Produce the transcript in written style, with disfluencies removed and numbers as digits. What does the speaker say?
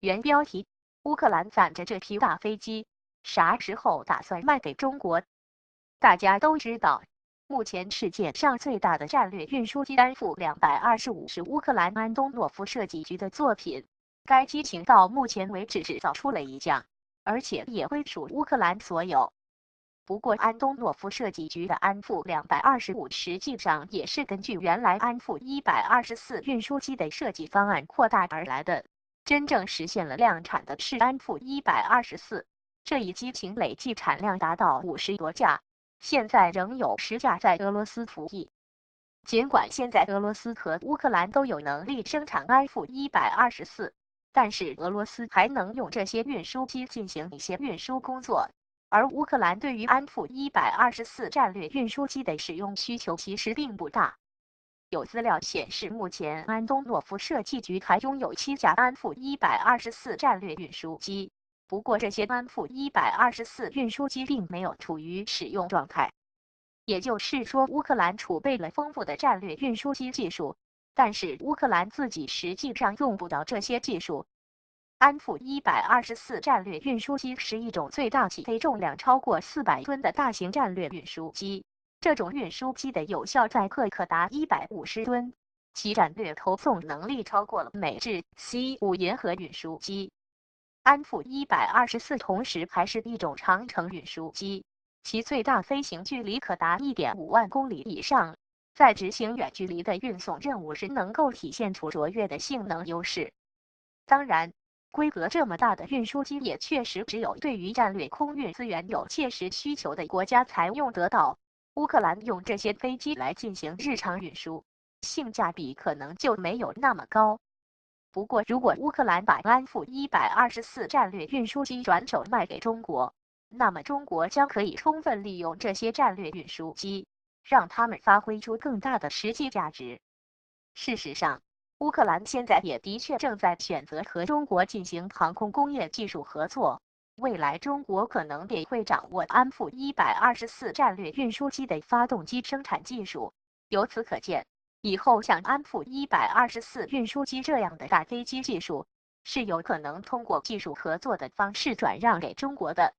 原标题：乌克兰攒着这批大飞机，啥时候打算卖给中国？大家都知道，目前世界上最大的战略运输机安富225是乌克兰安东诺夫设计局的作品。该机型到目前为止只造出了一架，而且也归属乌克兰所有。不过，安东诺夫设计局的安富225实际上也是根据原来安富124运输机的设计方案扩大而来的。真正实现了量产的是安富124，这一机型累计产量达到50多架，现在仍有10架在俄罗斯服役。尽管现在俄罗斯和乌克兰都有能力生产安富124，但是俄罗斯还能用这些运输机进行一些运输工作，而乌克兰对于安富124战略运输机的使用需求其实并不大。有资料显示，目前安东诺夫设计局还拥有7架安富124战略运输机，不过这些安富124运输机并没有处于使用状态。也就是说，乌克兰储备了丰富的战略运输机技术，但是乌克兰自己实际上用不到这些技术。安富124战略运输机是一种最大起飞重量超过400吨的大型战略运输机，这种运输机的有效载客可达150吨，其战略投送能力超过了美制 C5银河运输机。安富124同时还是一种长程运输机。其最大飞行距离可达1.5万公里以上，在执行远距离的运送任务时，能够体现出卓越的性能优势。当然，规格这么大的运输机也确实只有对于战略空运资源有切实需求的国家才用得到。乌克兰用这些飞机来进行日常运输，性价比可能就没有那么高。不过，如果乌克兰把安富124战略运输机转手卖给中国，那么中国将可以充分利用这些战略运输机，让它们发挥出更大的实际价值。事实上，乌克兰现在也的确正在选择和中国进行航空工业技术合作，未来中国可能也会掌握安富124战略运输机的发动机生产技术。由此可见，以后像安富124运输机这样的大飞机技术，是有可能通过技术合作的方式转让给中国的。